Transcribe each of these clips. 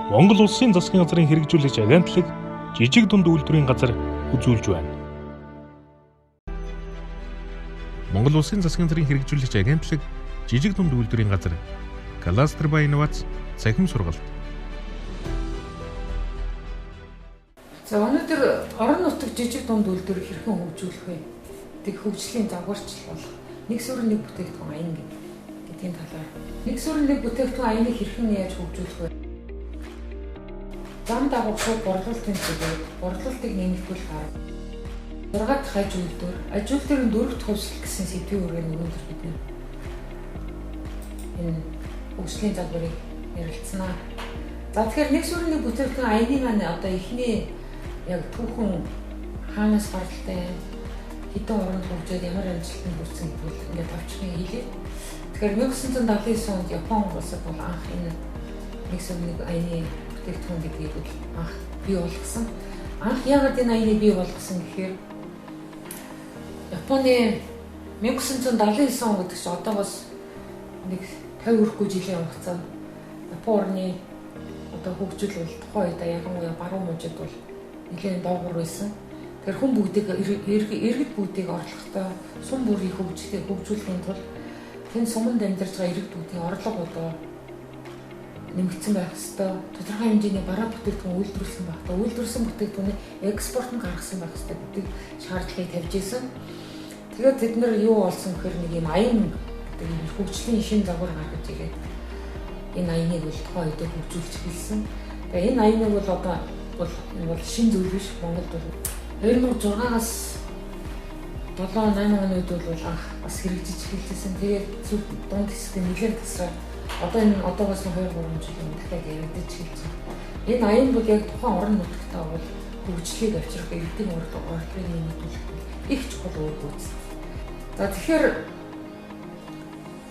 Монгол Улсын засгийн газрын хэрэгжүүлэгч агентлаг жижиг дунд үйлдвэрийн газар үзүүлж байна. Монгол Улсын засгийн газрын хэрэгжүүлэгч агентлаг жижиг дунд үйлдвэрийн газар кластер ба инновац цахим сургалт. За өнөөдөр орон нутаг жижиг дунд үйлдвэрийг хэрхэн хөгжүүлэх вэ? Тэг хөгжлийн загварчил болох нэг суурь нэг бүтээгдэхүүн аян гэдгийн талаар. Нэг суурь нэг бүтээгдэхүүн аяныг хэрхэн яаж хөгжүүлэх вэ? Зам дагуу борлуулалтын чиглэлд борлуулалтыг нэмэгдүүлэх арга. 6 дахь аж үйлдвэр, аж үйлдвэрийн 4 дахь хувьсгал гэсэн сэдвийн үргээр өнөөдөр бид энэ хөгжлийн загварыг ярилцсанаа. За тэгэхээр нэг суурь нэг бүтээгдэхүүн аяны маань одоо эхний яг түүхэн хаанаас гаралтай хэдэн оронд хөгжөөд ямар амжилтанд хүрсэн гэдгийг ингээд товчхон хэлье. Тэгэхээр 1979 онд Япон улсад бол анх энэ нэг суурь нэг аяны бүтээгдэхүүн гэдгийг анх бий болгосон. Анх яагаад энэ аяныг бий болгосон гэхээр Японы 1979 он гэдэг чинь одоогоос нэг 50 өрхгүй жилийн хугацаанд Японы одоо хөгжил бол тухайн үед ялангуяа баруун мужид бол нэлээд доогуур байсан. Тэгэхээр хүн бүгдийг иргэд бүгдийг орлоготой сум бүрийг хөгжүүлэхийн тулд тэн суманд амьдарч байгаа иргэд бүгдийн орлого одоо нэмэгдсэн байх ёстой. Тодорхой хэмжээний бараа бүтээгдэхүүн үйлдвэрлэсэн байх ёстой. Үйлдвэрлэсэн бүтээгдэхүүний экспорт нь гаргасан байх ёстой гэдэг шаардлагыг тавьж исэн. Тэгээд тэд нар юу болсон гэхээр нэг юм аян гэдэг юм хөгжлийн шин загвар гаргаж ирээд энэ аяныг бол тухайн үед хөгжүүлж эхэлсэн. Тэгээд энэ аяныг бол одоо бол шин зүйл биш. Монголд бол 2006-аас 7-8 оны үед бол анх бас хэрэгжиж эхэлсэн. Тэгээд дунд хэсэгт нэлээд тасраа одоо энэ одоогоос 2-3 жилийн дахиад яригдаж эхэлсэн. Энэ аян бол яг тухайн орон нутгтаа бол хөгжлийг авчрах иргэдийн орлогыг нэмэгдүүлэх их чухал үр дүн. За тэгэхээр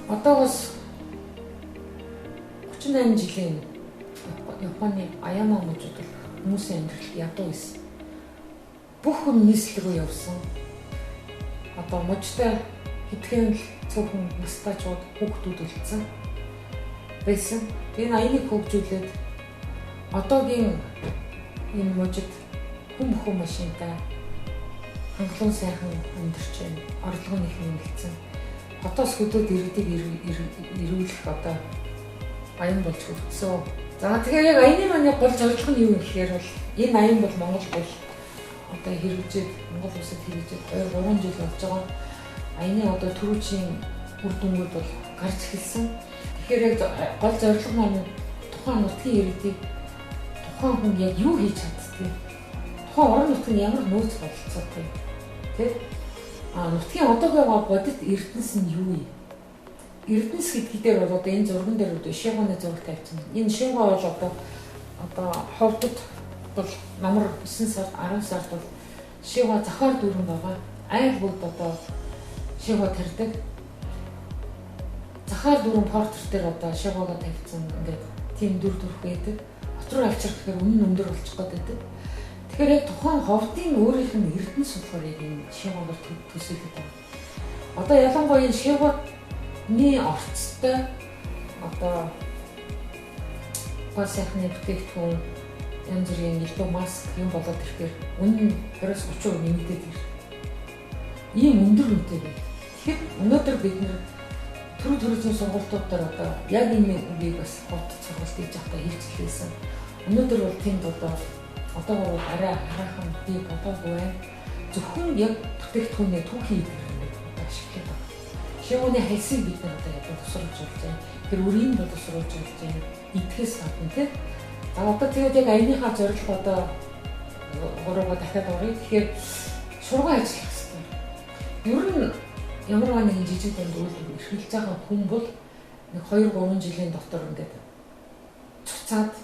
одоогоос 38 жилийн Японы Аяма мужид хүмүүсийн амьдрал ядуу байсан. Бүх хүн нийслэл рүү явсан. Одоо мужтай хэдхэн л цөөхөн настайчууд хүүхдүүд үлдсэн байсан. Энэ аяныг хөгжүүлээд одоогийн энэ мужид хүн бүхэн машинтай хангалуун сайхан амьдарч байна. Орлого нь их нэмэгдсэн. Хотоос хөдөөд иргэдийг ирүүлэх одоо аян болж хөгжсөн. За тэгэхээр яг аяны маань гол зорилго нь юу вэ гэхээр бол энэ аян бол Монгол бол одоо хэрэгжээд Монгол улсад хэрэгжээд 2-3 жил болж байгаа. Аяны одоо түрүүчийн үр дүнгууд бол гарч эхэлсэн. Тэгэхээр яг гол зорилго маань тухайн нутгийн иргэдийг тухайн хүн яг юу хийж чаддгийг, тухайн орон нутгийн ямар нөөц бололцоотой тийм нутгийн одоогийн бодит эрдэнэс нь юу вэ? Эрдэнэс гэдгийг дээр бол одоо энэ зурган дээр одоо Шигоны зураг тавьсан. Энэ Шиго бол одоо ховдод бол намар 9 сард 10 сард бол Шиго зохиол дүүрэн байгаа. Айл бүгд одоо Шиго тарьдаг. Зохиол дүүрэн портер дээр одоо Шигого тавьсан ингээд тийм дүр төрх байдаг. Хот руу авчрах гэхээр үнэн өндөр болчих гээд байдаг. Тэгэхээр яг тухайн ховдын өөрийнх нь эрдэнэс болохоор яг энэ Шигогоор төсөөлөд байна. Одоо ялангуяа энэ Шигоны орцтой одоо сайхны бүтээгдэхүүн янз бүрийн илүү маск юм болоод ирэхээр үнэн 20-30% нэмэгдээд ирнэ. Ийм өндөр үнэтэй байна. Тэгэхээр өнөөдөр бид нэр төрийн сургалтууд дээр одоо яг энэ үгийг бас хот сургалт хийж байхдаа хэлцэлсэн. Өнөөдөр бол тэнд одоогоор арай хараахан би бодоогүй байна. Зөвхөн яг бүтээгдэхүүнээ түүхий хэлбэрээр одоо ашиглах байна. Шигоны хэлсийг бид нар одоо яг тусруулж байна. Тэр үрийг боловсруулж байна. Идэхээс гадна тийм. За одоо тэгээд яг аяныхаа зорилго одоо гурваа дахиад орё. Тэгэхээр шурган ажиллах хэрэгтэй. Ер нь ямар нэгэн жижиг дунд үйлдвэр эрхэлж байгаа хүн бол нэг 2-3 жилийн дотор ингээд цуцаад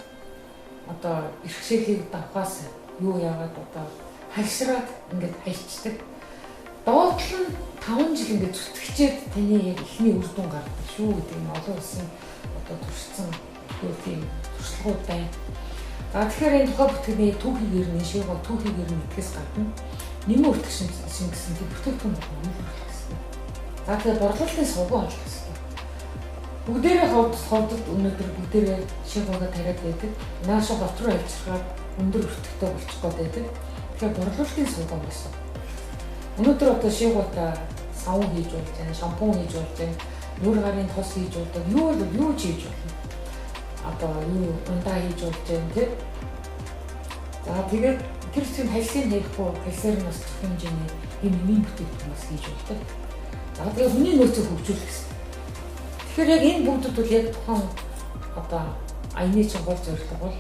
одоо эрхшээлийг давхаас юу яагаад одоо хальсраад ингээд хайлчдаг. Доотлон 5 жил ингээд зүтгэжээд таны яг ихний үр дүн гардаг шүү гэдэг нь олон улсын одоо туршсан тийм туршлагууд байна. За тэгэхээр энэ тухай бүтээгдэхүүний түүхийгээр нь Шиго түүхийгээр нь итгэс гадна нэмэн өртгсөн гэсэн тийм бүтээгдэхүүн болно. За тэгэхээр борлуулалтын сувган олох хэрэгтэй. Бүгдээрээ ховдод өнөөдөр бүгдээрээ шигуугаа тариад байдаг. Нааша голт руу авчирхаад өндөр өртөгтэй болчих гээд байдаг. Тэгэхээр борлуулалтын сувган байсан. Өнөөдөр одоо шигуугаа савн хийж болж байна, шампунь хийж болж байна, нүүр гарын тос хийж болдог, юу ч хийж болно. Одоо юу ундаа хийж болж байна тийм. За тэгээд тэр чинь хэлсийн хийхгүй, хэлсээр нь бас зөв хэмжээний юм бүтээгдэхүүн бас хийж болдог. За тэгээд хүний нөөцөө хөгжүүлэх гэсэн. Тэгэхээр яг энэ бүгдүүд бол яг тухайн одоо аяны чинь гол зорилго бол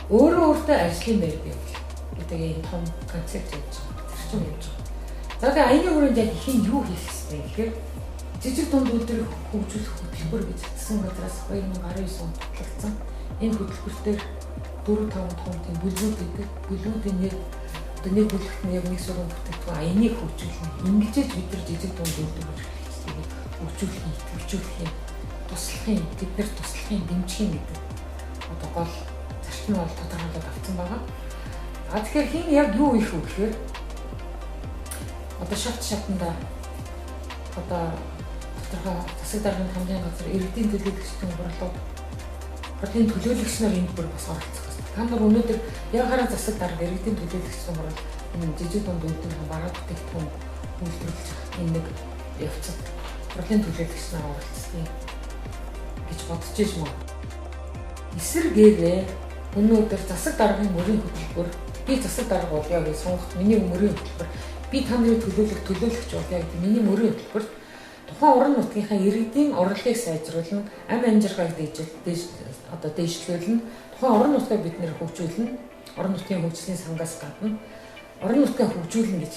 өөртөө ажлын байр бий гэдэг энэ том концепт явж байгаа. Тэр чинь явж байгаа. За тэгээд аяны хүрээнд яг их нь юу хийх хэрэгтэй гэхээр жижиг дунд үйлдвэрийг хөгжүүлэх хөтөлбөр гэж засгийн газраас 2019 онд батлагдсан. Энэ хөтөлбөртөөр 4-5 том тийм бүлгүүд гэдэг. Бүлгүүдийн нэг бүлэгт нь яг нэг сургууль бүтээгдэхүүн аяныг хөгжүүлнэ. Ингэж бид нар жижиг дунд үйлдвэр хөгжүүлэхийн туслахын тэдгээр туслахын дэмжихийн гэдэг одоо гол зарчим бол тодорхойлоод авсан байгаа. А тэгэхээр хин яг юу их вэ гэхээр одоо шатндаа одоо тодорхой засаг даргын хамтын газар иргэдийн төлөөлөгчдийн хурлууд төлөөлөгч нар энд бүр бас оролцох хэрэгтэй. Та нар өнөөдөр яг хараа засаг дарга иргэдийн төлөөлөгчдийн хурал энэ жижиг дунд үйлдвэрийн бараа бүтээгдэхүүн үйлдвэрлэж энэ нэг явцад хурлын төлөөлөгч нар оролцсон гэж бодож байна. Эсвэргээрээ өнөөдөр засаг даргын мөрийн хөтөлбөр би засаг дарга болъё гэж сонгох миний мөрийн хөтөлбөр би та нарын төлөөлөгч болъё гэдэг миний мөрийн хөтөлбөр тухайн орон нутгийнхаа иргэдийн орлогыг сайжруулна, амь амжиргааг дээшлүүлнэ, тухайн орон нутгаа бид нэр хөгжүүлнэ, орон нутгийн хөгжлийн сангаас гадна орон нутгаа хөгжүүлнэ гэж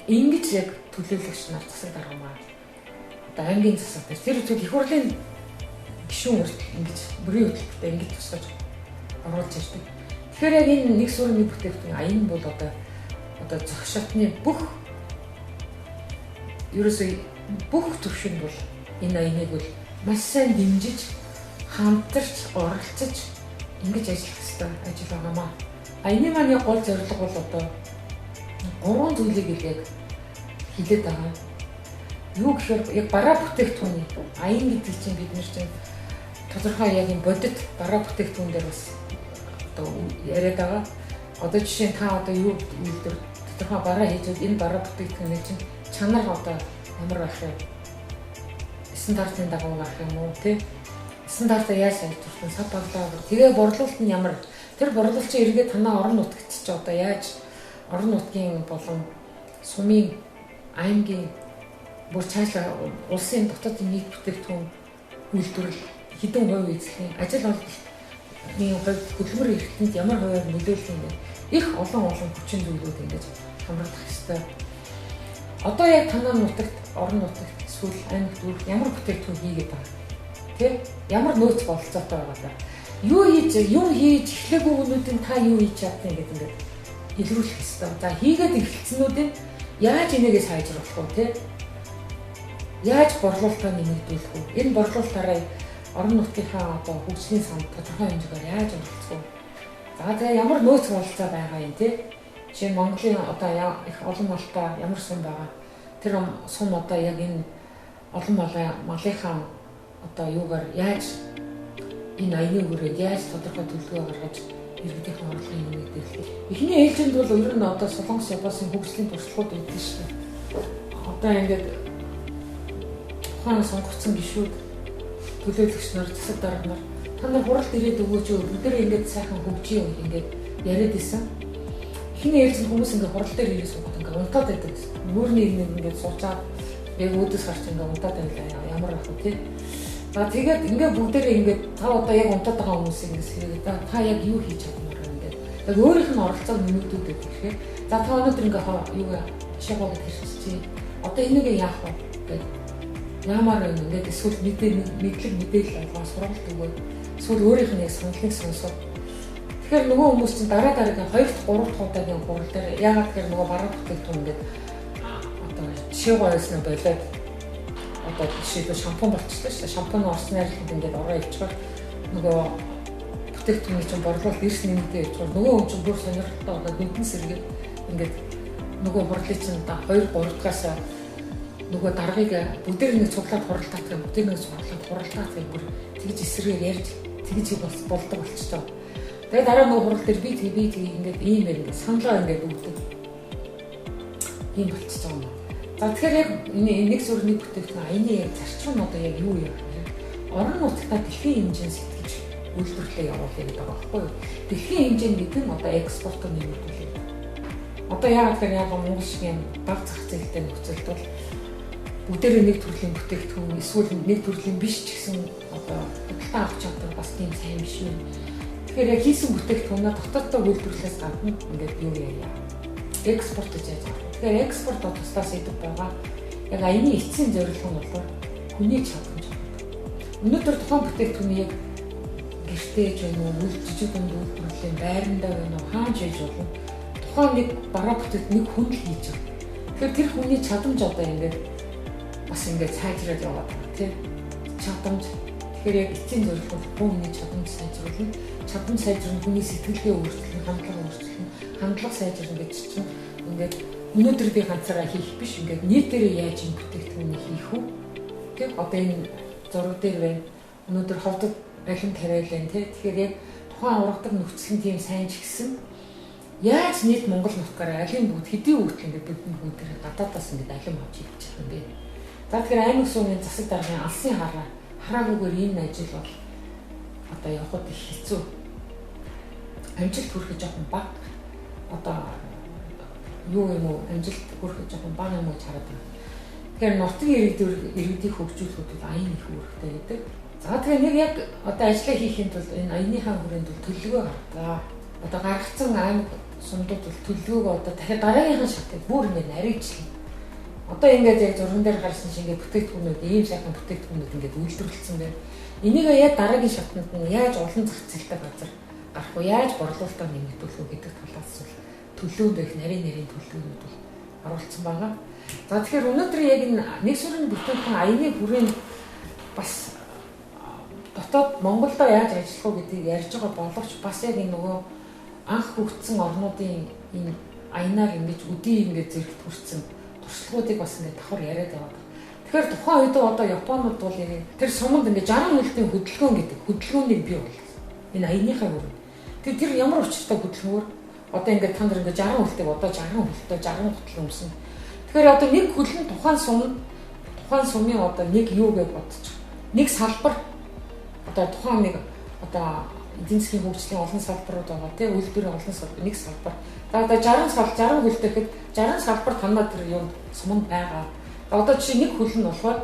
ингэж яг төлөөлөгч нар засаг дарга маань одоо аймгийн засаг дээр тэр их хурлын гишүүн урт ингэж бүрийн хөтөлбөртэй ингэж тусгаж оруулж ирдэг. Тэгэхээр яг энэ нэг суурь нэг бүтээгдэхүүн аян бол одоо зогшоотны бүх төвшин бол энэ аяныг бол маш сайн дэмжиж хамтарч оролцож ингэж ажиллах хэрэгтэй ажил байгаамаа. Аяны маань гол зорилго бол одоо 3 зүйлийг яг хэлээд байгаа. Юу гэхээр яг бараа бүтээгдэхүүний аян гэдэг чинь бид нар чинь тодорхой яг энэ бодит бараа бүтээгдэхүүн дээр бас одоо яриад байгаа. Одоо жишээ нь та одоо юу үйлдвэр тодорхой бараа хийж энэ бараа бүтээгдэхүүний чинь чанар одоо ямар байх вэ? Стандартын дагуу байх юм уу тий? Стандартаа яаж сайжруулах вэ? Сав баглаа. Тэгээ борлуулалт нь ямар? Тэр борлуулалтын эргээ танаа орон нутагт ч одоо яаж орон нутгийн болон сумын аймгийн бүр цаашаа улсын дотоодын нийт бүтээгдэхүүн үйлдвэрлэл хэдэн хувь эзлэх ажил олболтын хувьд хөдөлмөр эрхтэнд ямар хувиар нөлөөлөх юм бэ? Их олон хүчин зүйлүүд ингэж хамрагдах ёстой. Одоо яг танаа нутагт орон нутагт эсвэл аймагт ямар бүтээгдэхүүн хийгээд байгаа. Тэ? Ямар нөөц бололцоотой байгаа даа. Юу хийж эхлэегүй хүмүүстийн та юу хийж чадсан гэдэг ингээд илрүүлэх ёстой. За хийгээд эхэлснүүдийн яаж энийгээ сайжруулах вэ, тэ? Яаж борлуулалтаа нэмэгдүүлэх вэ? Энэ борлуулалтаараа орон нутгийнхаа одоо хөгжлийн санд тодорхой хэмжээгээр яаж оролцох вэ? За тэгээ ямар нөөц бололцоо байгаа юм, тэ? Жишээ нь Монголын одоо их олон малтай ямар сум байгаа. Тэр сум одоо яг энэ олон малынхаа одоо юугаар яаж энэ аяны хүрээд яаж тодорхой төлөвлөгөө гаргаж иргэдийн орлогын нэмэгдүүлэх. Эхний ээлжинд бол ер нь одоо Солонгос Японы хөгжлийн туршлагууд өгдөө шүү дээ. Одоо ингээд ухаан сонгогдсон гишүүд төлөөлөгч нар засаг дарга нар та нар хуралд ирээд өгөөч бүгдээ ингээд сайхан хөгжиж ингээд яриад исэн. Эхний ээлжинд хүмүүс ингээд хурал дээр ирээд суугаад ингээд унтаад байдаг гэсэн. Нүүрний нэг ингээд суучаад яг өөдөөс гарч ингээд унтаад байлаа. Ямар ах вэ тий? За тэгээд ингээд бүгдээрээ ингээд та одоо яг унтаад байгаа хүмүүсийг ингээд сэргээд та яг юу хийж чадмаар вэ ингээд. Яг өөрийнх нь оролцоог нэмэгдүүлдэг гэхээр за та өнөөдөр ингээд юу шагуулж хэлчихье. Одоо энийг яах вэ гэдэг. Ямар ингээд эсвэл мэдээлэл олгоо сургалт өгөөд эсвэл өөрийнх нь яг саналыг сонсоод тэгэхээр нөгөө хүмүүс чинь дараа дараагийн 2-3 дахь удаагийн хурал дээр яагаад гэхээр нөгөө бараа бүтээгдэхүүн ингээд одоо жишээ гоёсны болоод одоо жишээлбэл шампунь болчихлоо шүү дээ. Шампунь орсны арилганд ингээд ороо ивчихвал нөгөө бүтээгдэхүүний чинь борлуулалт эрс нэмэгдээ ивчихвал нөгөө хүн чинь бүр сонирхолтой болоод нүдэн сэргээд ингээд нөгөө хурлын чинь 2-3 дахьаас нөгөө даргаыг бүгдээр нэг цуглаад хуралдаах юм, бүгдээр нэг цуглаад хуралдаах юм бүр тэгж эсрэгээр ярьж тэгж болдог болчихсон. Тэгээд дараа нөгөө хурал дээр би ингээд ийм ингээд саналаа ингээд өгдөг. Ийм болчихсон юм. За тэгэхээр яг нэг сүрний бүтээгдэхүүн аяны яг зарчим нь одоо яг юу юм бэ? Орон нутгад дэлхийн хэмжээнд сэтгэж үйлдвэрлэлээ явуулъя гэдэг байгаа байхгүй юу? Дэлхийн хэмжээнд гэдэг нь одоо экспортыг нэмэгдүүлэх. Одоо яг Монгол шиг юм бага зах зээлтэй нөхцөлд бол бүгдээрээ нэг төрлийн бүтээгдэхүүн эсвэл нэг төрлийн биш ч гэсэн одоо худалдаа авах чадвар бас тийм сайн биш юм. Тэгэхээр яг хийсэн бүтээгдэхүүнээ дотооддоо үйлдвэрлэлээс гадна ингээд юу яа. Экспорт гэж яаж байгаа. Тэгэхээр экспорт тусдаа сэдв байгаа. Яг аяны эцсийн зорилго нь бол хүний чадамж. Өнөөдөр тухайн бүтээгдэхүүний яг гэртээ ч юм уу, жижиг дунд үйлдвэрлэлийн байрандаа байна уу, хааж хийж болно. Тухайн нэг бараа бүтээгдэхүүн нэг хүн л хийж байгаа. Тэгэхээр тэр хүний чадамж одоо ингээд бас ингээд сайжраад яваад байна тийм. Чадамж. Тэгэхээр яг эцсийн зорилго нь хүний чадамж сайжруулна. Чадамж сайжруулна, хүний сэтгэлгээ өөрчлөлт, хандлага өөрчлөлт, хандлага сайжруулна гэж чинь ингээд өнөөдөр би ганцаараа хийх биш ингээд нийтээрээ яаж юм бүтээгдэхүүнийг хийх үү? Тэг одоо энэ зураг дээр байна. Өнөөдөр ховдод рахин тариалан тий. Тэгэхээр яг тухайн ургадаг нөхцөл нь тийм сайн ч гэсэн яаж нийт Монгол нутгаараа алын бүгд хэдийн үгт ингээд бидний бүгд гадаадаас ингээд алим авч хийж байгаа юм бэ? За тэгэхээр аймаг сумын засаг даргын алсын хараагүйгээр энэ ажил бол одоо явахд их хэцүү. Амжилт хүрэхэд жоохон бага. Одоо юу юм уу амжилт хүрэхэд жоохон бага юм уу гэж хараад байна. Тэгэхээр нутгийн иргэдийг хөгжүүлэхэд бол аян их үүрэгтэй гэдэг. За тэгэхээр нэг яг одоо ажиллаа хийхэд бол энэ аяныхаа хүрээнд бол төлөвлөгөө гаргаа. Одоо гаргацсан аймаг сумдууд бол төлөвлөгөөгөө одоо дахиад дараагийнхаа шатыг бүр ингэ нарийжлаа. Одоо ингээд яг зурган дээр гарсан шиг ингээд бүтээгдэхүүнүүд ийм сайхан бүтээгдэхүүнүүд ингээд үйлдвэрлэсэн байна. Энийг яг дараагийн шатнд нь яаж олон зах зээлтэй газар гарах уу, яаж борлуулалтаа нэмэгдүүлэх үү гэдэг талаас бол төлөвлөнд их нарийн төлөвлөгөөнүүд бол оруулсан байгаа. За тэгэхээр өнөөдөр яг энэ нэг сүрэн бүтээгдэхүүн аяны хүрээнд бас дотоод Монголдо яаж ажиллах уу гэдгийг ярьж байгаа боловч бас яг энэ нөгөө анх хөгжсөн орнуудын энэ аянаар ингэж үдийн ингэж зэрэгт хүрсэн туршлагуудыг бас ингэ давхар яриад яваад. Тэгэхээр тухайн үед одоо Японууд бол тэр суманд ингэ 60 нөлтийн хөдөлгөөн гэдэг хөдөлгөөнийг бий болгосон. Энэ аяныхаа хүрээнд. Тэр ямар учиртай хөдөлгөөр одоо ингэ та нар ингэ 60 хөлтийг одоо 60 хөлтөө 60 хөтөл өмсөн. Тэгэхээр одоо нэг хөлн тухайн сумын одоо нэг юу гэж бодчих. Нэг салбар одоо тухайн нэг одоо эдийн засгийн хөгжлийн олон салбарууд байгаа тийм үйлдвэрийн олон салбар нэг салбар. Одоо 60 хөлтэйхэд 60 салбар танаа тэр юм суманд байгаа. Одоо жишээ нэг хөл нь болохоор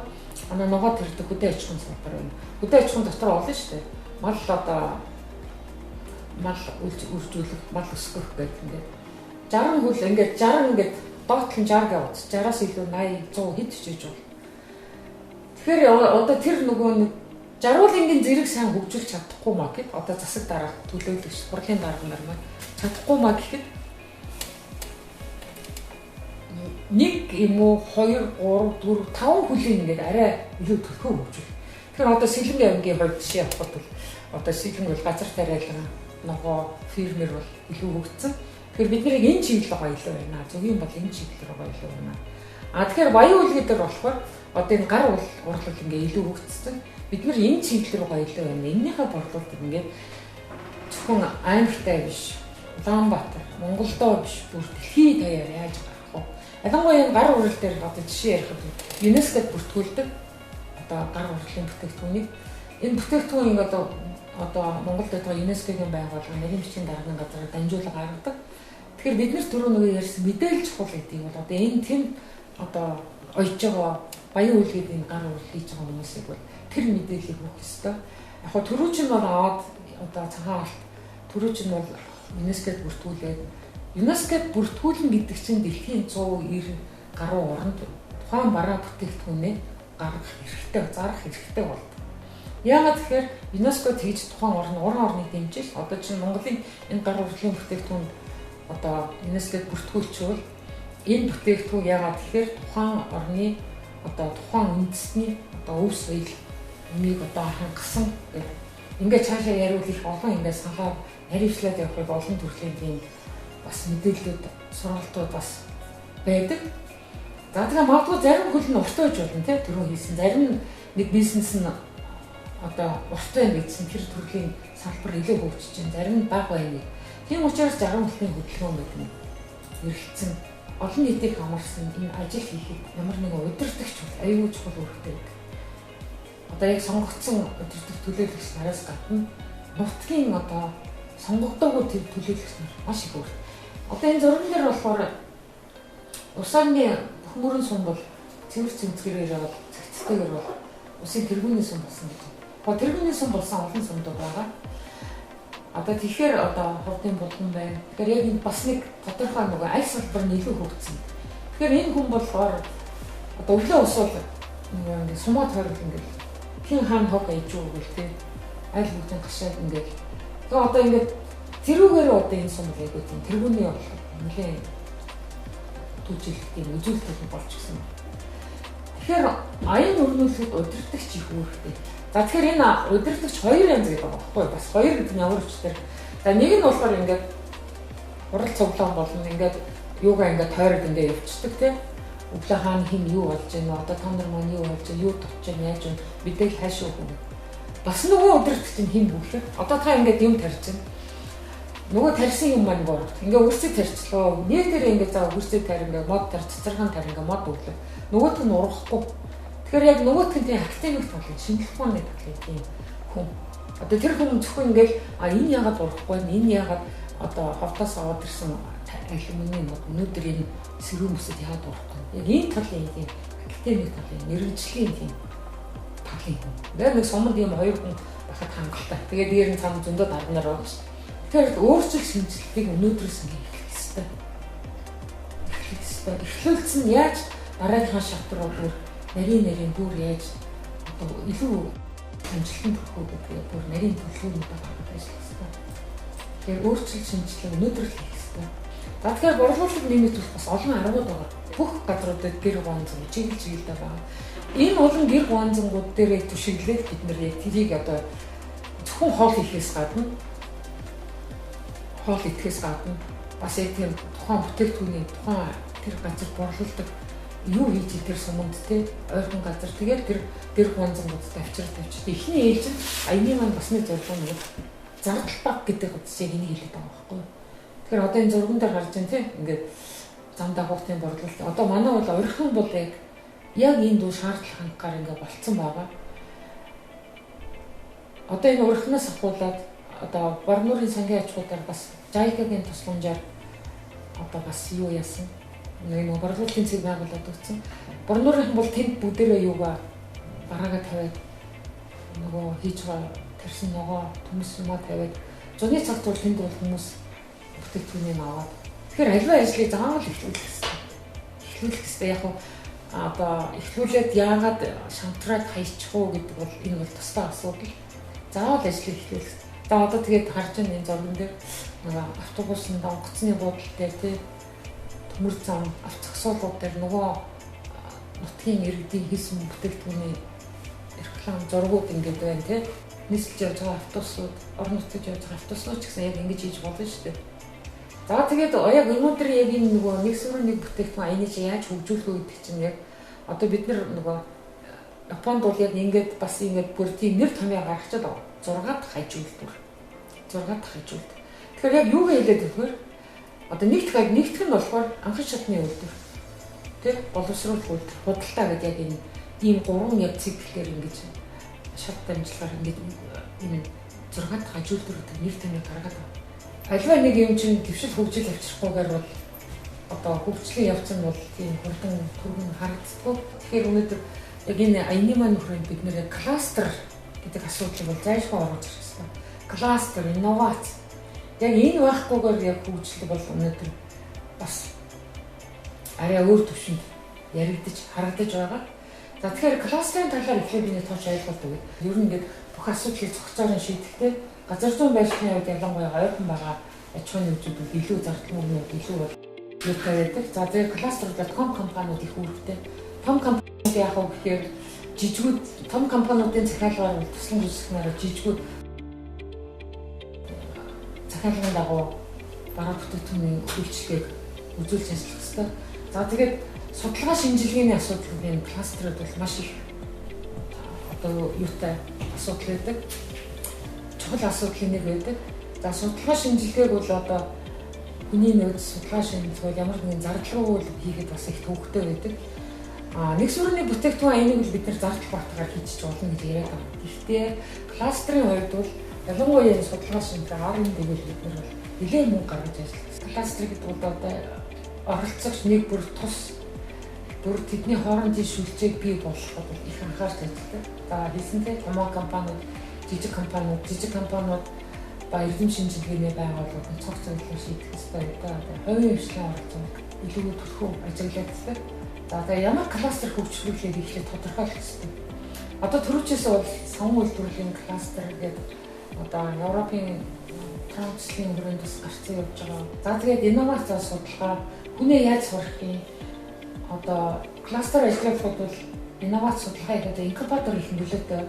ногоо тэрдэг хөдөө аж ахуйн салбар байна. Хөдөө аж ахуйн дотор олон шүү дээ. Мал үржүүлэх, мал өсгөх гэх юм. 60 хөл ингээд 60 доотлон 60 гэж утас 60-аас илүү 80 100 хэд хичээж бол. Тэгэхээр одоо тэр нөгөө нэг жаргуулынгийн зэрэг сайн хөгжүүлж чадахгүй маа гэд одоо засаг дарга төлөөлөгч хурлын дарга нар маань чадахгүй маа гэхэд нэг юм уу 2 3 4 5 хүлийн ингээд арай илүү төлхөө хөгжүүл. Тэгэхээр одоо Сэлэнгийн аймгийн хувьд жишээ авах бол одоо Сэлэнг бол газар тариалан ногоо фермер бол илүү хөгжсөн. Тэгэхээр бид нэр энэ чиглэл байгаа илүү байна. Зөвхөн бол энэ чиглэл байгаа илүү байна. Тэгэхээр баян үлгээ дээр болохоор одоо энэ гар урлал ингээ илүү хөгжсөн. Бид нар энэ чиглэл рүү илүү байна. Эннийхээ борлуулалт ингээд зөвхөн аймагтай биш, Улаанбаатар, Монголдоо биш, бүр дэлхийн даяар яаж гарах вэ? Ялангуяа энэ гар урлал дээр одоо жишээ ярих бол ЮНЕСКОд бүртгүүлдэг. Одоо гар урлалын бүтээгдэхүүнийг энэ бүтээгдэхүүн ингээд одоо Монголд байгаа ЮНЕСКОгийн байгууллага нарийн бичгийн даргын газар дамжуулан гаргадаг. Тэгэхээр бид нар түрүү нөгөө ярьсан мэдээлэл чухал гэдгийг бол одоо энэ тэм одоо ойж байгаа баян үлгээд энэ гар урлал хийж байгаа хүмүүсийг бол тэр мэдээллийг өгөх ёстой. Яг хөө түрүү чинь бол аваад одоо цагаан алт түрүү чинь бол ЮНЕСКОд бүртгүүлээд ЮНЕСКОд бүртгүүлнэ гэдэг чинь дэлхийн 190 гаруй орнд тухайн бараа бүтээгдэхүүнээ гаргах хэрэгтэй, зарах хэрэгтэй болдог. Яагаад тэгэхээр ЮНЕСКОд хийж тухайн уран орныг дэмжиж одоо чинь Монголын энэ гар урлалын бүтээгдэхүүн одоо ЮНЕСКОд бүртгүүлчихвэл энэ бүтээгдэхүүн яагаад тэгэхээр тухайн орны одоо тухайн үндэсний одоо өв соёл энийг одоо хангасан гэх ингээд цаашаа яриул их олон ингээд санаа хариуцлаад явахыг олон төрлийн тийм бас мэдээлэлүүд сургалтууд бас байдаг. За тэгээ магадгүй зарим хөл нь урттай байж болно тий түрүү хийсэн. Зарим нэг бизнес нь одоо урттай гэсэн тэр төрлийн салбар илүү хөгжиж байна. Зарим нь бага байна. Тийм учраас зарим хөлийн хөдөлгөөн гэдэг нь эргэлцсэн олон нийтийг хамарсан энэ ажил хийхэд ямар нэгэн удирдахч бол аюул чухал үүрэгтэй байдаг. Одоо яг сонгогдсон удирдах төлөөлөгч нараас гадна нутгийн одоо сонгогдоогүй төлөөлөгч нар маш их үүрэг. Одоо энэ зурган дээр болохоор усааны хүмүүрэн сум бол цэвэр цэмцгэрээр яваад цэгцтэйгээр бол усын тэргүүний сум болсон гэж. Гоо тэргүүний сум болсон олон сумдууд байгаа. Одоо тэгэхээр одоо хурдын булган байна. Тэгэхээр яг энэ бас нэг тодорхой нэг аль салбар нь илүү хөгжсөн. Тэгэхээр энэ хүн болохоор одоо өглөө усвал нэг сумаа тойрол ингээд хин хаан хог ээж үү гэл тээ. Аль бүгдийн гашаад ингээд. Тэгээ одоо ингээд тэрүүгээр одоо энэ сум яг үү тэргүүний болох нэлээд түжилтийн үзүүлэлт болж гисэн. Тэгэхээр аян өрнүүлэхэд удирдахч их үүрэгтэй. За тэгэхээр энэ удирдахч хоёр янз гэдэг байгаа байхгүй бас хоёр гэдэг нь ямар учиртай. За нэг нь болохоор ингээд хурал цуглаан болно ингээд юугаа ингээд тойрог ингээд явчихдаг тийм. Өглөө хаана хин юу болж байна одоо та нар маань юу болж байна юу товч байна яаж вэ мэдээлэл хаашаа өгөх. Бас нөгөө удирдахч нь хин бүхлээ. Одоо та ингээд юм тарьж байна. Нөгөө тарьсан юм маань гоо. Ингээ үрсэг тарьчлаа. Нийтээр ингээ заа үрсэг тарь ингээ мод тарь цэцэрхэн тарь ингээ мод өглөө. Нөгөөт нь урахгүй. Тэгэхээр яг нөгөөт нь тийм академик талын шинжилгээ нэг талын тийм хүн. Одоо тэр хүн зөвхөн ингээл энэ яагаад урахгүй вэ? Энэ яагаад одоо ховтоос аваад ирсэн алюминий мод өнөөдөр энэ сэрүүн бүсэд яагаад урахгүй вэ? Яг энэ талын тийм академик талын мэрэгжлийн тийм талын хүн. Яг нэг суманд ийм хоёр хүн байхад хангалттай. Тэгээд дээр нь цаана зөндөө дарнаар байгаа шүү. Тэгэхээр өөрчлөлт шинжилгээг өнөөдрөөс ингээ эхлэх ёстой. Эхлүүлсэн яаж дараагийн шатруу бүр нарийн бүр яаж одоо илүү амжилтанд хүрэх үү бүр нарийн төлөвлөгөөний гаргаж ажиллах ёстой. Тэгэхээр өөрчлөлт шинжилгээ өнөөдөр л хийх ёстой. За тэгэхээр борлуулалт нэмэлт бас олон аргууд байгаа. Бүх газруудад гэр гуанзан чиглэлтэй байгаа. Энэ олон гэр гуанзангууд дээр түшиглээд бид нар яг тэрийг одоо зөвхөн хоол хийхээс гадна хоол идэхээс гадна бас яг тийм тухайн бүтээгдэхүүний тухайн тэр газар борлуулдаг юу хийж тэр суманд те ойрхон газар тэгээд тэр гэр гуанзангууд тавьчих. Эхний ээлжинд аяны маань бас нэг зорилго нэг зардал баг гэдэг утгаас яг энийг хэлээд байгаа байхгүй. Тэгэхээр одоо энэ зурган дээр гарч байна те ингээд зам дагуултын борлуулалт. Одоо манай бол ойрхон бол яг энэ дүү шаардлагагаар ингээд болцсон байгаа. Одоо энэ урхнаас ахуулаад одоо Борнуурын сангийн аж ахуйгаар бас Жайкагийн тусламжаар одоо бас юу яасан нэг борлуулалтын цэг байгуулад өгсөн. Борнуурын бол тэнд бүгдээрээ юугаа бараагаа тавиад нөгөө хийж байгаа тэрсэн ногоо төмс юмаа тавиад зуны цагт бол тэнд бол хүмүүс бүтээгдэхүүнийг аваад тэгэхээр аливаа ажлыг заавал эхлүүлэх хэрэгтэй. Эхлүүлэх хэрэгтэй яг одоо эхлүүлээд яагаад шамтраад хаячих уу гэдэг бол энэ бол тусдаа асуудал. Заавал ажлыг эхлүүлэх. За одоо тэгээд харж байгаа энэ зурган дээр нэг автобусны онгоцны буудлын дээр тий төмөр зам авч зогсоолууд дээр нөгөө нутгийн иргэдийн хийсэн бүтээгдэхүүний реклам зургууд ингээд байна тий нийслж явж байгаа автобусууд орон нутгад явж байгаа автобусууд ч гэсэн яг ингэж хийж болно шүү дээ. За тэгээд яг өнөөдөр яг энэ нөгөө нэг сүрэн нэг бүтээгдэхүүн аяны чи яаж хөгжүүлэх үү гэдэг чинь яг одоо бид нөгөө Японд бол яг ингээд бас ингээд бүр тийм нэр томьёо гаргачаад байгаа. 6 дахь хажуулт. 6 дахь хажуулт. Тэгэхээр яг юу хэлээд өгөхөр одоо нэгтгэх нь болохоор анхан шатны үйлдвэр. Тэ боловсруулах үйлдвэр. Худалдаа гэдэг яг энэ ийм 3 яг циклээр ингэж шат дамжлагаар ингэж энэ 6 дахь хажуултуудад нэр томьёо гаргаад байна. Аливаа нэг юм чинь төвшил хөгжил авчрахгүйгээр бол одоо хөгжлийн явц нь бол тийм хурдан түргэн харагддаг. Тэгэхээр өнөөдөр яг энэ аяны маань нөхрөнд бид нэр кластер гэдэг асуудлыг бол зайлшгүй оруулж ирэх хэрэгтэй. Кластер, инновац. Яг энэ байхгүйгээр яг хөгжил бол өнөөдөр бас арай өөр төвшөнд яригдаж, харагдаж байгаа. За тэгэхээр кластерын талаар эхлээд би нэг тооч ойлголт өгье. Ер нь ингээд бүх асуудлыг цогцоор нь шийдэхдээ газар зүйн байшины хувьд ялангуяа ойрхон байгаа аж ахуйн нөхцөлд илүү зардал мөнгөнүүд илүү юутай байдаг. За зэрэг кластеруудад том компаниуд их үүрэгтэй. Том компаниуд яг хөө гэхээр жижигүүд том компаниудын захиалгаар тусламж үзүүлснээр жижигүүд захиалгын дагуу бараа бүтээгдэхүүний үйлчлэгийг үзүүлж ажиллах хэрэгтэй. За тэгээд судалгаа шинжилгээний асуудал энэ кластерууд бол маш их одоо юутай асуудал байдаг. Чухал асуудлын нэг байдаг. За судалгаа шинжилгээг бол одоо хүний нөөц судалгаа шинжилгээ ямар нэгэн зардал хийгээд бас их төвөгтэй байдаг. Нэг сүрний бүтээгдэхүүн айныг бид нар зардал багтаагаар хийчих болно гэж яриад байна. Гэхдээ кластерын хувьд бол ялангуяа энэ судалгаа шинжилгээ R&D гэж бид нар нэлээд мөнгө гаргаж ажилладаг. Кластер гэдэг бол одоо оролцогч нэг бүр тус тэдний хоорондын шүлжээг бий болгоход их анхаарч ажилладаг. За хэлсэнтэй томоо компаниуд, жижиг компаниуд ба эрдэм шинжилгээний байгууллагууд цог зөвлөлөө шийдэх ёстой байдаг. Хувийн хвшлийн оролцоог илүү төлхөө ажиглагддаг. За тэгээ ямар кластер хөгжүүлэхийг эхлээд тодорхойлох ёстой. Одоо төрөвчөөсөө бол савн үйлдвэрлэлийн кластер гэдэг одоо Европын транспортын хүрээнд бас гарцсан явж байгаа. За тэгээд инновац судалгаа хүнээ яаж сурах юм? Одоо кластер ажиллахад бол инновац судалгааг одоо инкубатор их нөлөөтэй.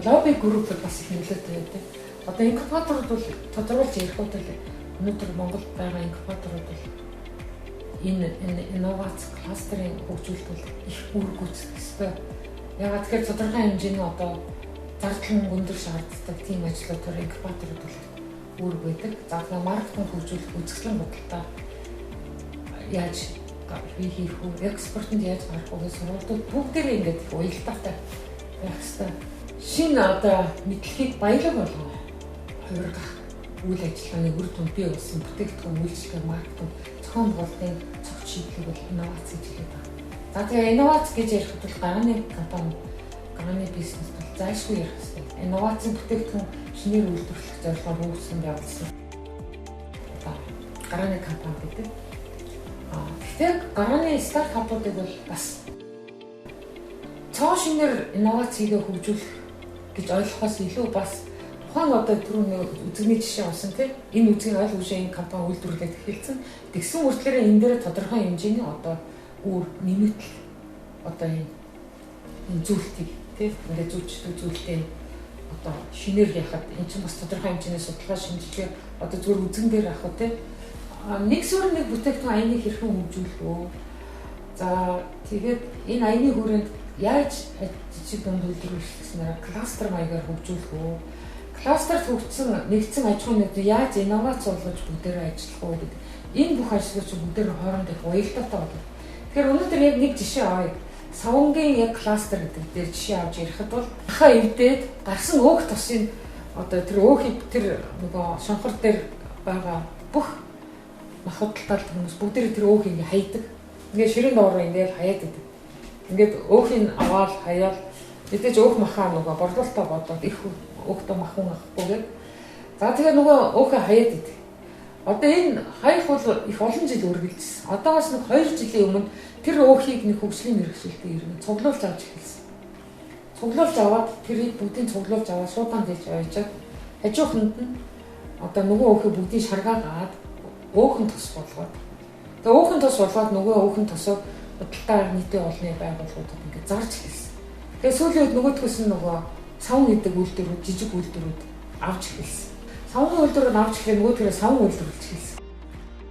Лобби группуд бас их нөлөөтэй байдаг. Одоо инкубаторууд бол тодорхойлж ярих бол өнөөдөр Монголд байгаа инкубаторууд бол энэ инновац кластерын хөгжүүлэлт бол их үр гүйцэтгэх ёстой. Ягаад тэгэхээр тодорхой хэмжээний одоо зардал өндөр шаарддаг тийм ажлуудаар инкубаторууд бол үр байдаг. За тэгээ маркетинг хөгжүүлэх үзэсгэлэн бодолтой яаж хийх үү, экспортод яаж гарах уу гэсэн сургалтууд бүгдээрээ ингээд уялдаатай байх ёстой. Шинэ одоо мэдлэгийг баялаг болгох хувиргах үйл ажиллагааны үр дүнд бий болсон бүтээгдэхүүн үйлчлэгээ маркетинг зохион байгуулалтын цогц шийдлийг бол инновац гэж хэлээд байна. За тэгээ инновац гэж ярих бол гарааны бизнес бол зайлшгүй ярих хэрэгтэй. Инновацийн бүтээгдэхүүн шинээр үйлдвэрлэх зорилгоор хөгжсөн явуулсан. Гарааны компани гэдэг. Тэгэхээр гарааны стартапуудыг бол бас цоо шинээр инновац хийгээ хөгжүүлэх гэж ойлгохоос илүү бас ухаан одоо түрүүний үзэгний жишээ авсан тийм энэ үзгийн ойл хүчийн компани үйлдвэрлээд эхэлсэн. Тэгсэн үртлээр энэ дээр тодорхой хэмжээний одоо үр нэмэгдэл одоо энэ зүйлтийг тийм ингээд зүйлтэй одоо шинээр яхад эн чинь бас тодорхой хэмжээний судалгаа шинжилгээ одоо зүгээр үзэн дээр авах тийм нэг сүрэн нэг бүтээгдэхүүн айныг хэрхэн хөгжүүлэх вэ? За тэгээд энэ айны хүрээнд яаж жижиг дунд үйлдвэрлэх гэснээр кластер маягаар хөгжүүлэх вэ? Кластерт хөгжсөн нэгдсэн аж ахуйн нэгд яаж инновац болгож бүгдээрээ ажиллах вэ гэдэг. Энэ бүх ажлууд чинь бүгдээр хоорондох уялдаатай болно. Тэгэхээр өнөөдөр яг нэг жишээ авъя. Савнгийн яг кластер гэдэг дээр жишээ авч ярихад бол хаа эвдээд гарсан өөх тосын одоо тэр өөхийг тэр нөгөө шонхор дээр байгаа бүх махбодталтай хүмүүс бүгдээр тэр өөхийг ингээ хайдаг. Ингээ ширэн доороо ингээ хаяад идэг. Ингээд өөхийг аваад хаяал мэдээж өөх махаа нөгөө борлуулалтаа бодоод их өөхтэй махун авахгүйгээр. За тэгээ нөгөө өөхөө хаяад идэг. Одоо энэ хаях бол их олон жил үргэлжилсэн. Одоогоос нэг 2 жилийн өмнө тэр өөхийг нэг хөгжлийн мэргэжилтэд иргэн цуглуулж авч эхэлсэн. Цуглуулж аваад тэрийг бүгдийг цуглуулж аваад суудаан дэж аваачаад хажууханд нь одоо нөгөө өөхөө бүгдийг шаргаагаад өөхөн тос болгоод. Тэгээ өөхөн тос болгоод нөгөө өөхөн тосоо худалдаа нийтийн олонны байгууллагуудад ингээд зарж эхэлсэн. Тэгээ сүүлийн үед нөгөөдгөөс нь нөгөө савн гэдэг үйлдвэрүүд, жижиг үйлдвэрүүд авч эхэлсэн. Савн үйлдвэрүүд авч эхлэх нөгөөдгөрөө савн үйлдвэрлэж эхэлсэн.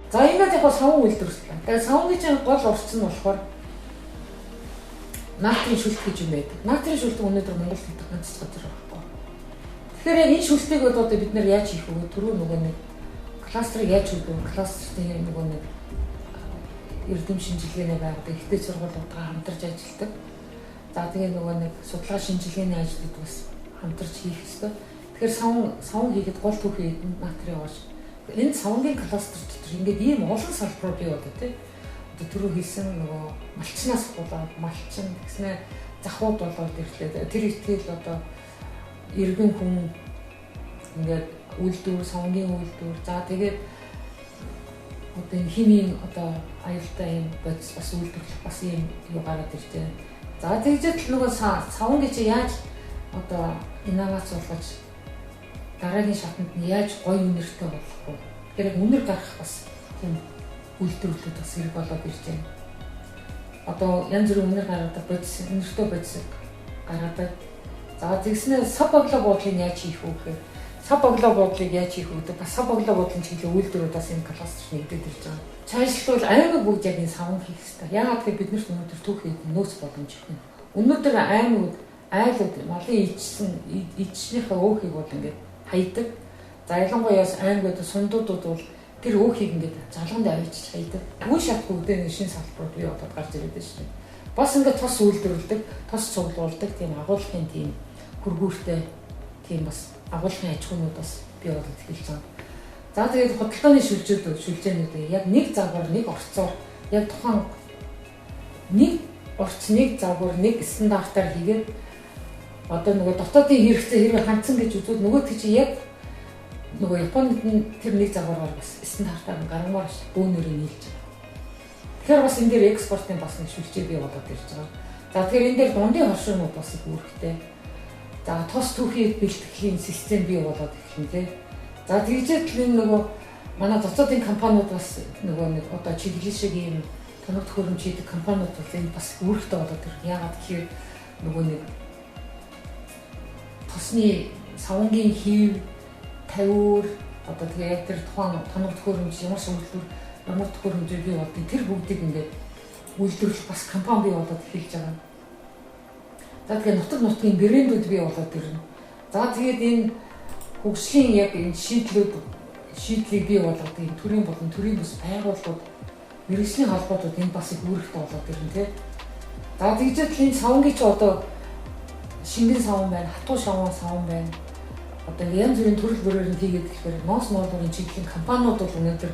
За ингээд яг савн үйлдвэрлэлээ. Тэгээ савнгийн гол урц нь болохоор наатрийн шүлт гэж юм байдаг. Наатрийн шүлт өнөөдөр Монголд гэдэг ганц газар байхгүй. Тэгэхээр яг энэ шүлтийг одоо бид нэр яаж хийх вэ? Түрүү нөгөө нэг кластерыг яаж хөгжүүлэх, кластерын нөгөө нэг эрдэм шинжилгээний байгууллагад ихтэй сургуулиудаа хамтарч ажилладаг. За тэгээ нөгөө нэг судалгаа шинжилгээний ажлууд бас хамтарч хийх ёстой. Тэгэхээр савн хийхэд гол түүхий наатрийн ууш. Энэ савнгийн кластер дотор ингээд ийм олон салбар бий болоо тий. Одоо түрүү хэлсэн нөгөө малчнаас болоод малчин гэснээр захууд болоод ирлээ. Тэр итгэл одоо иргэн хүн ингээд үйлдвэр, савнгийн үйлдвэр. За тэгээд одоо энэ химийн одоо аюултай юм бодис бас үйлдвэрлэх бас юм юу гараад иржээ. За тэгжэл нөгөө савнгийн чи яаж одоо инновац болгож дараагийн шатанд нь яаж гоё үнэртэй болох вэ? Тэгэхээр үнэр гарах бас тийм үйлдвэрлэлүүд бас хэрэг болоод ирж байна. Одоо янз бүрийн үнэр гаргадаг бодис, үнэртэй бодис гаргадаг. За тэгснээр сав боглоо буудлыг яаж хийх вэ гэхээр сав боглоо буудлыг яаж хийх вэ? Бас сав боглоо буудлын чиглэлийн үйлдвэрүүд бас энэ кластер нэгдээд ирж байгаа. Цаашлбал аймаг бүгд яг энэ савн хийх хэрэгтэй. Яагаад гэвэл бид нарт өнөөдөр түүхийд нөөц боломж өгнө. Өнөөдөр аймагуд айлууд малын ичснийхээ өөхийг бол ингээд хайдаг. За ялангуяа аймагуд сундуудууд бол тэр өөхийг ингээд залганд авчиж хайдаг. Үн шатгүй үдэн шин салбарууд бий болоод гарч ирээд байна шүү дээ. Бас ингээд тос үйлдвэрлэдэг, тос цуглуулдаг тийм агуулгын тийм хөргүүртэй тийм бас агуулгын аж ахуйнууд бас бий болоод эхэлж байгаа. За тэгээд хөдөлгөөний шүлжээнүүд яг нэг загвар, нэг орцоор яг тухайн нэг орц, нэг загвар, нэг стандартаар хийгээд одоо нөгөө дотоодын хэрэгцээ хэрэг хандсан гэж үзвэл нөгөөдгөө чи яг нөгөө Японд тэр нэг загвараар бас стандартаар гаргамаар бөөнөрөө нийлж байгаа. Тэгэхээр бас энэ дээр экспортын бас нэг шүлжээ бий болоод ирж байгаа. За тэгэхээр энэ дээр дундын хоршоонууд бас их үүрэгтэй. За тос түүхий бэлтгэхийн систем бий болоод эхэлнэ тий. За тэгжээд л энэ нөгөө манай дотоодын компаниуд бас нөгөө нэг одоо чиглэл шиг ийм тоног төхөөрөмж хийдэг компаниуд бол энэ бас үүрэгтэй болоод ирнэ. Яагаад гэхээр нөгөө нэг тосны савнгийн хийв, тавиур одоо тэгээ яг тэр тухайн тоног төхөөрөмж ямар шийдвэр ямар төхөөрөмжөө бий болдгийг тэр бүгдийг ингээд үйлдвэрлэх бас компани бий болоод эхэлж байгаа. За тэгээ нутгийн брэндүүд бий болоод ирнэ. За тэгээд энэ хөгжлийн яг энэ шийдлийг бий болгоод энэ төрийн болон төрийн бус байгууллагууд мэргэжлийн холбоотууд энэ бас их үүрэгтэй болоод ирнэ тий. За тэгжээд энэ савнгийн ч одоо шингэн савн байна, хатуу савн байна. Одоо янз бүрийн төрөл бүрээр нь хийгээд гэхээр ноос ноолын чиглэлийн компаниуд бол өнөөдөр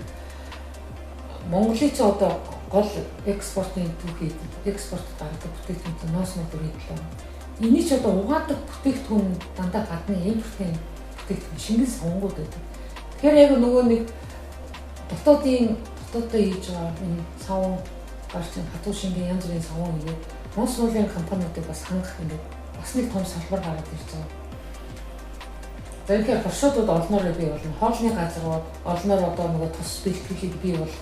Монголын ч одоо гол экспортын түүхий, экспорт гаргадаг бүтээгдэхүүн ноос ноолын хэлээ. Эний ч одоо угаадаг бүтээгдэхүүн дандаа гадны импортын бүтээгдэхүүн шингэн савнгууд байдаг. Тэгэхээр яг нөгөө нэг дотоодоо хийж байгаа энэ савн гарч хатуу шингэн янз бүрийн савн хийгээд ноос ноолын компаниудыг бас хангах ингээд бас нэг том салбар гараад ирж байгаа. Тэгэхээр хоршоодууд олноор бий болно. Хоолны газрууд олноор одоо нөгөө тос бэлтгэлийг бий бол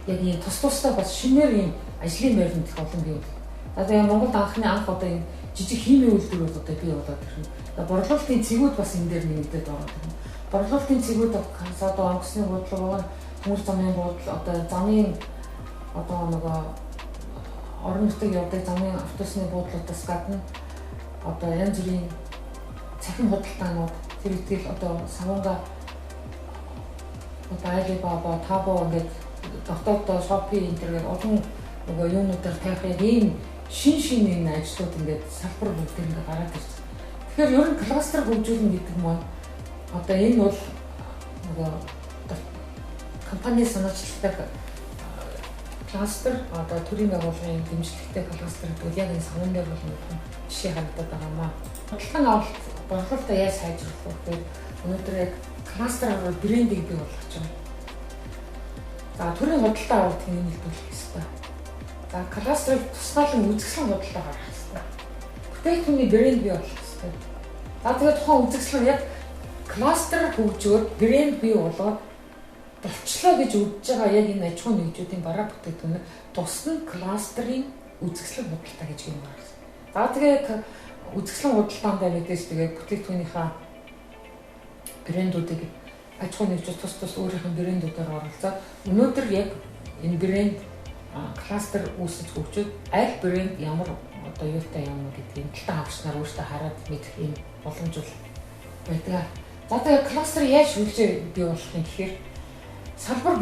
яг энэ тусдаа бас шинээр ийм ажлын байранд их олон бий болно. За тэгээ Монголд анх одоо энэ жижиг химийн үйлдвэрүүд одоо бий болоод ирнэ. Борлуулалтын цэгүүд бас энэ дээр нэгдээд байгаа. Борлуулалтын цэгүүд одоо онгоцны бодлого, төмөр замын бодлого, одоо замын одоо нөгөө орон нутгийн явдаг замын автобусны буудлуудаас гадна одоо янз бүрийн цахим худалдаанууд тэр ихтгэл одоо савнга одоо Alibaba, Taobao ингээд дотооддоо Shopee энэ төргээд олон нөгөө юунуудаар тавих ийм шин энэ ажлууд ингээд салбар бүгд ингээд гараад ирсэн. Тэгэхээр ер нь кластер хөгжүүлнэ гэдэг маань одоо энэ бол нөгөө компани санаачлагтай кластер одоо төрийн байгууллагын дэмжлэгтэй кластер гэдэг яг энэ савн дээр бол жишээ харагдаад байгаа маа. Бодлогын авалт борлуулалтаа яаж сайжруулах вэ гэхээр өнөөдөр яг кластераар брендинг бий болгож байгаа. За төрийн худалдаа авалт хэнийг нөлөөлөх ёстой. За кластерыг тусгаалan үзэсгэлэн худалдаа гаргах ёстой. Бүтээгдэхүүний брэнд бий болгох ёстой. За тэгээд тухайн үзэсгэлэн яг кластер хөгжөөд брэнд бий болгоод болчлоо гэж үзэж байгаа яг энэ аж ахуйн нэгжүүдийн бараа бүтээгдэхүүн тусна кластерын үзэсгэлэн худалдаа гэж юм байна. За тэгээд үзэсгэлэн худалдаанд мэдээж тэгээд бүтээгдэхүүнийхээ брэндүүдийг аж ахуйн нэгжүүд тус өөрийнх нь брэндүүдээр оролцоод өнөөдөр яг энэ брэнд кластер үүсэж хөгжөөд аль брэнд ямар одоо юутай юм гэдгийг талтай авчнаар өөртөө хараад мэдэх юм боломж байдаг. За тэгээд кластер яаж хөгжиж бий болох юм гэхээр салбар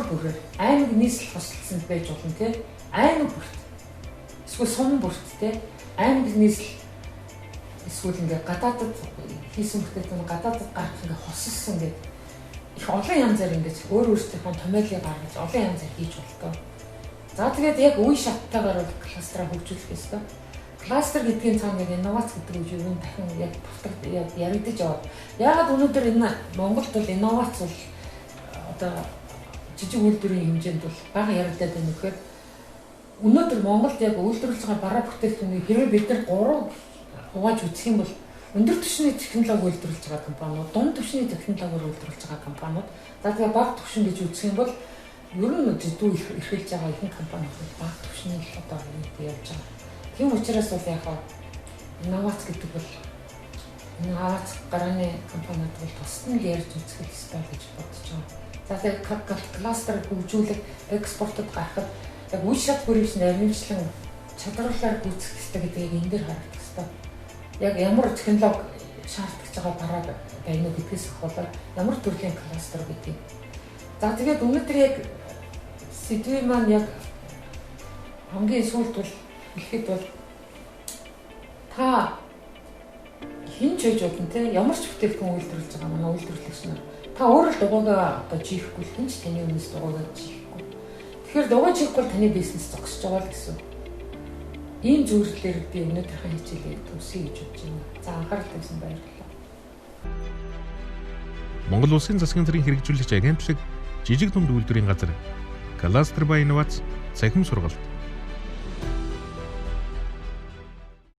бүрээр аймаг нийслэл хослолцсон байж болно тий. Аймаг бүрт эсвэл сум бүрт тий. Аймаг нийслэл эсвэл ингээ гадаадд хийсэн бүтээгдэхүүн гадаадд гарах ингээ хосолсон гэдэг их олон янзаар ингээ өөрсдийнхөө томьёолыг гаргаж олон янзаар хийж болтоо. За тэгээд яг үе шаттайгаар бол кластераа хөгжүүлэх ёстой. Кластер гэдгийн цаана яг инновац гэдэг үг юу дахин яг яригдаж яваад. Яагаад өнөөдөр энэ Монголд бол инновац бол одоо жижиг үйлдвэрийн хэмжээнд бол бага яригдаад байна гэхээр өнөөдөр Монголд яг үйлдвэрлэж байгаа бараа бүтээгдэхүүнийг хэрвээ бид нар 3 хувааж үзэх юм бол өндөр түвшний технологи үйлдвэрлэж байгаа компаниуд, дунд түвшний технологиор үйлдвэрлэж байгаа компаниуд, за тэгээ бага түвшин гэж үзэх юм бол ер нь зэдүү эрхэлж байгаа ихэнх компаниуд бага түвшний одоо явж байгаа. Тийм учраас бол яг инновац гэдэг бол энэ Аз гарааны компаниуд бол тусна ярьж үзэх хэрэгтэй гэж бодож байгаа. За тэгээд кластер хөгжүүлэх, экспортод гаргахад яг үе шат бүрийгч наримчлан чадварлаар гүйцэх хэрэгтэй гэдгийг энэ дээр харагдах хэрэгтэй. Яг ямар технологи шаардлагач байгаа бараг байна уу гэдгээс ахвал ямар төрлийн кластер гэдгийг. За тэгээд өнөөдөр яг сэдвээ маань яг хамгийн сүүлд бол хэлэхэд бол та хин ч гэж бодно те ямар ч бүтээгдэхүүн үйлдвэрлэж байгаа манай үйлдвэрлэгч нар та өөрөө л дугуйгаа одоо жихгүй л хин ч таны өмнөөс дугуйгаа жихгүй. Тэгэхээр дугуй жихгүй бол таны бизнес зогсож байгаа л гэсэн. Ийм зүйлээр би өнөөдрийнхээ хичээлийг төвсөе гэж бодож байна. За анхаарал тавьсан баярлалаа. Монгол Улсын засгийн газрын хэрэгжүүлэгч агентлаг жижиг дунд үйлдвэрийн газар Кластер ба инновац цахим сургалт